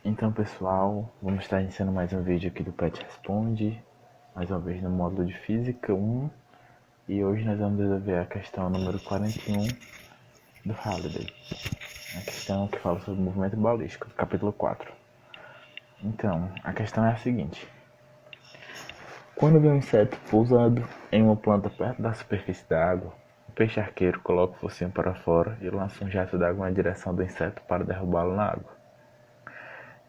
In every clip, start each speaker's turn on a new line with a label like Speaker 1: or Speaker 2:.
Speaker 1: Então, pessoal, vamos estar iniciando mais um vídeo aqui do Pet Responde, mais uma vez no módulo de Física 1, e hoje nós vamos resolver a questão número 41 do Halliday, a questão que fala sobre o movimento balístico, capítulo 4. Então, a questão é a seguinte: quando vê um inseto pousando em uma planta perto da superfície da água, o peixe arqueiro coloca o focinho para fora e lança um jato d'água na direção do inseto para derrubá-lo na água.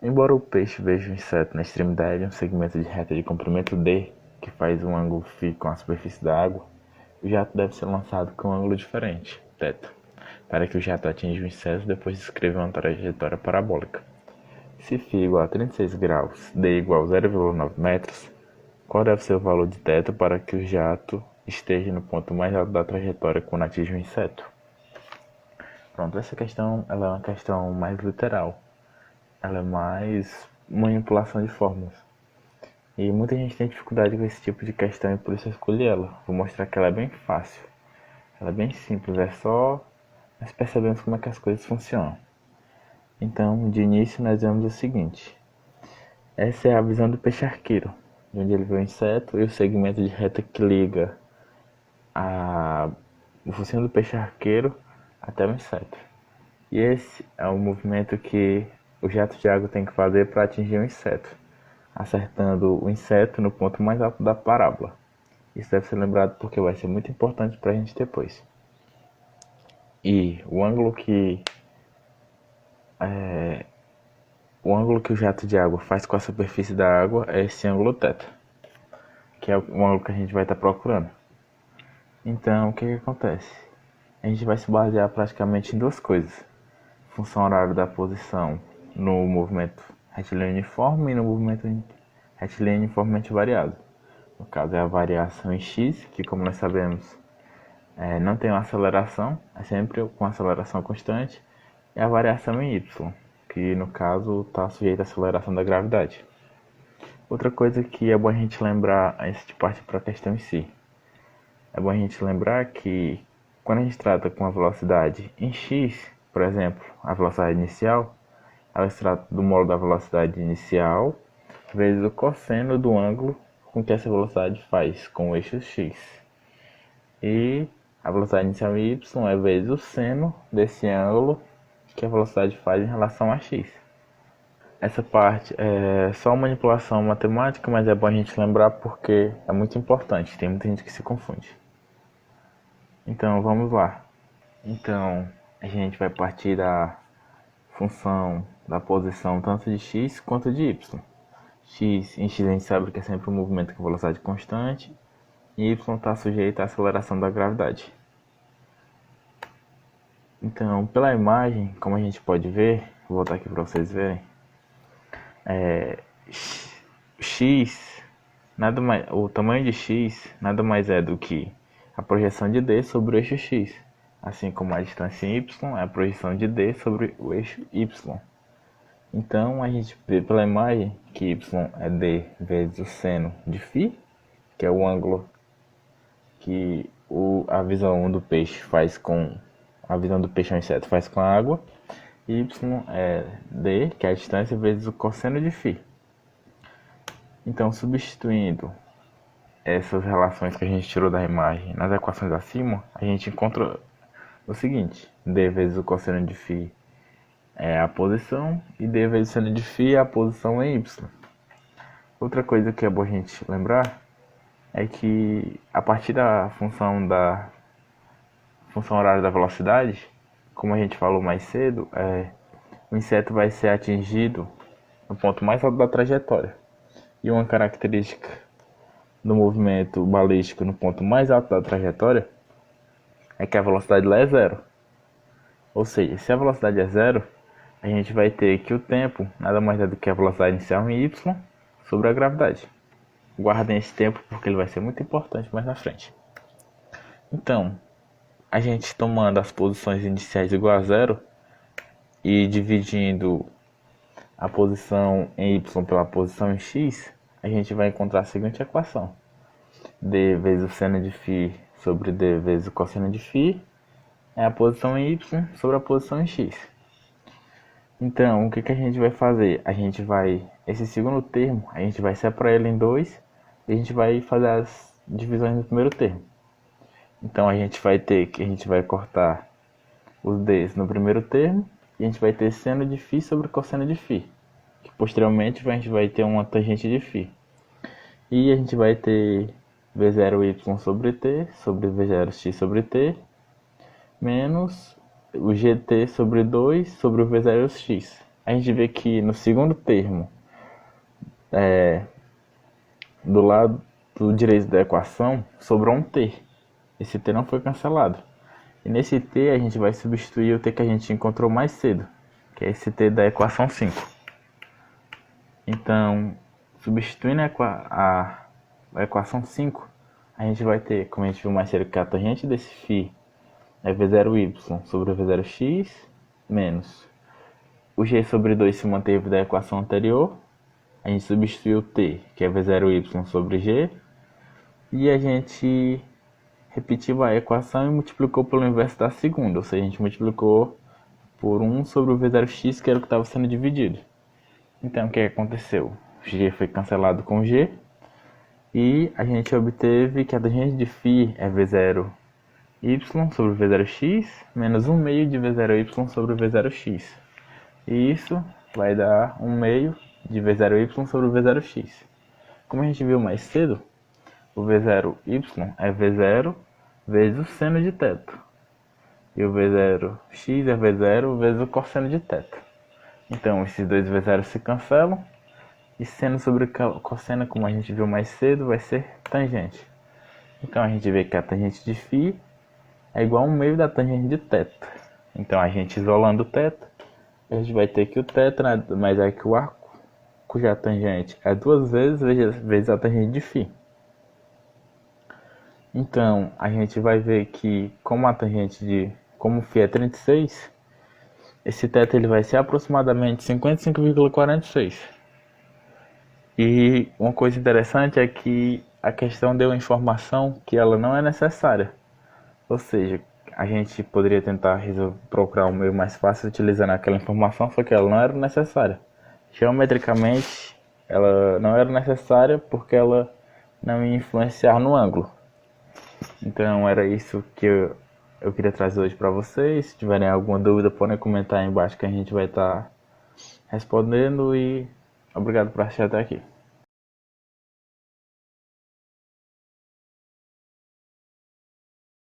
Speaker 1: Embora o peixe veja o inseto na extremidade de um segmento de reta de comprimento D, que faz um ângulo φ com a superfície da água, o jato deve ser lançado com um ângulo diferente, θ, para que o jato atinja o inseto depois de escrever uma trajetória parabólica. Se φ igual a 36 graus, D igual a 0,9 metros, qual deve ser o valor de θ para que o jato esteja no ponto mais alto da trajetória quando atinge o inseto? Pronto, essa questão ela é uma questão mais literal. Ela é mais manipulação de fórmulas. E muita gente tem dificuldade com esse tipo de questão e por isso eu escolhi ela. Vou mostrar que ela é bem fácil. Ela é bem simples, é só nós percebemos como é que as coisas funcionam. Então, de início, nós vemos o seguinte. Essa é a visão do peixe arqueiro, de onde ele vê o inseto e o segmento de reta que liga o focinho do peixe arqueiro até o inseto. E esse é o movimento que o jato de água tem que fazer para atingir o inseto, acertando o inseto no ponto mais alto da parábola. Isso deve ser lembrado porque vai ser muito importante para a gente depois. E o ângulo que o jato de água faz com a superfície da água é esse ângulo θ, que é o ângulo que a gente vai estar procurando. Então, o que acontece? A gente vai se basear praticamente em duas coisas: função horária da posição no movimento retilíneo uniforme e no movimento retilíneo uniformemente variado. No caso é a variação em x, que como nós sabemos não tem uma aceleração, é sempre com aceleração constante, e a variação em y, que no caso está sujeita à aceleração da gravidade. Outra coisa que é bom a gente lembrar antes de partir para a questão em si, é bom a gente lembrar que quando a gente trata com a velocidade em x, por exemplo, a velocidade inicial, ela se trata do módulo da velocidade inicial vezes o cosseno do ângulo com que essa velocidade faz com o eixo x. E a velocidade inicial em y é vezes o seno desse ângulo que a velocidade faz em relação a x. Essa parte é só uma manipulação matemática, mas é bom a gente lembrar porque é muito importante, tem muita gente que se confunde. Então vamos lá. Então a gente vai partir da função da posição tanto de x quanto de y. X, em x a gente sabe que é sempre um movimento com velocidade constante, e y está sujeito à aceleração da gravidade. Então, pela imagem, como a gente pode ver, vou voltar aqui para vocês verem, x, nada mais, o tamanho de x nada mais é do que a projeção de d sobre o eixo x, assim como a distância em y é a projeção de d sobre o eixo y. Então a gente vê pela imagem que y é d vezes o seno de φ, que é o ângulo que a visão do peixe faz com a visão do peixe ao inseto faz com a água, e y é d, que é a distância, vezes o cosseno de φ. Então, substituindo essas relações que a gente tirou da imagem nas equações acima, a gente encontra o seguinte: d vezes o cosseno de φ é a posição e d vezes o seno de φ é a posição em y. Outra coisa que é bom a gente lembrar é que a partir da função horária da velocidade, como a gente falou mais cedo, o inseto vai ser atingido no ponto mais alto da trajetória. E uma característica do movimento balístico no ponto mais alto da trajetória é que a velocidade lá é zero. Ou seja, se a velocidade é zero, a gente vai ter que o tempo nada mais é do que a velocidade inicial em y sobre a gravidade. Guardem esse tempo porque ele vai ser muito importante mais na frente. Então, a gente tomando as posições iniciais igual a zero e dividindo a posição em y pela posição em x, a gente vai encontrar a seguinte equação: d vezes o seno de φ sobre d vezes o cosseno de φ é a posição em y sobre a posição em x. Então, o que que a gente vai fazer? Esse segundo termo, a gente vai separar ele em dois e a gente vai fazer as divisões no primeiro termo. Então a gente vai cortar os d's no primeiro termo e a gente vai ter seno de φ sobre cosseno de φ, que posteriormente a gente vai ter uma tangente de φ. E a gente vai ter v0y sobre t sobre v0x sobre t menos o gt sobre 2 sobre o v0x. A gente vê que no segundo termo, do lado direito da equação, sobrou um t. Esse t não foi cancelado. E nesse t a gente vai substituir o t que a gente encontrou mais cedo, que é esse t da equação 5. Então, substituindo a equação 5, a gente vai ter, como a gente viu mais cedo, que a tangente desse φ é v0y sobre v0x menos o g sobre 2 se manteve da equação anterior. A gente substituiu o t, que é v0y sobre g, e a gente repetiu a equação e multiplicou pelo inverso da segunda, ou seja, a gente multiplicou por 1 sobre o v0x, que era o que estava sendo dividido. Então, o que aconteceu? O g foi cancelado com g, e a gente obteve que a tangente de φ é v0y sobre v0x menos 1 meio de v0y sobre v0x. E isso vai dar 1 meio de v0y sobre v0x. Como a gente viu mais cedo, o v0y é v0 vezes o seno de θ. E o v0x é v0 vezes o cosseno de θ. Então, esses dois v0 se cancelam. E seno sobre cosseno, como a gente viu mais cedo, vai ser tangente. Então, a gente vê que a tangente de φ é igual a 1 meio da tangente de θ. Então, a gente isolando o θ, a gente vai ter que o θ nada mais é que o arco, cuja tangente é 2 vezes a tangente de φ. Então, a gente vai ver que como φ é 36, esse θ ele vai ser aproximadamente 55,46. E uma coisa interessante é que a questão deu a informação que ela não é necessária. Ou seja, a gente poderia tentar procurar um meio mais fácil utilizando aquela informação, só que ela não era necessária. Geometricamente, ela não era necessária porque ela não ia influenciar no ângulo. Então era isso que eu queria trazer hoje para vocês. Se tiverem alguma dúvida, podem comentar aí embaixo que a gente vai estar respondendo. E obrigado por assistir até aqui.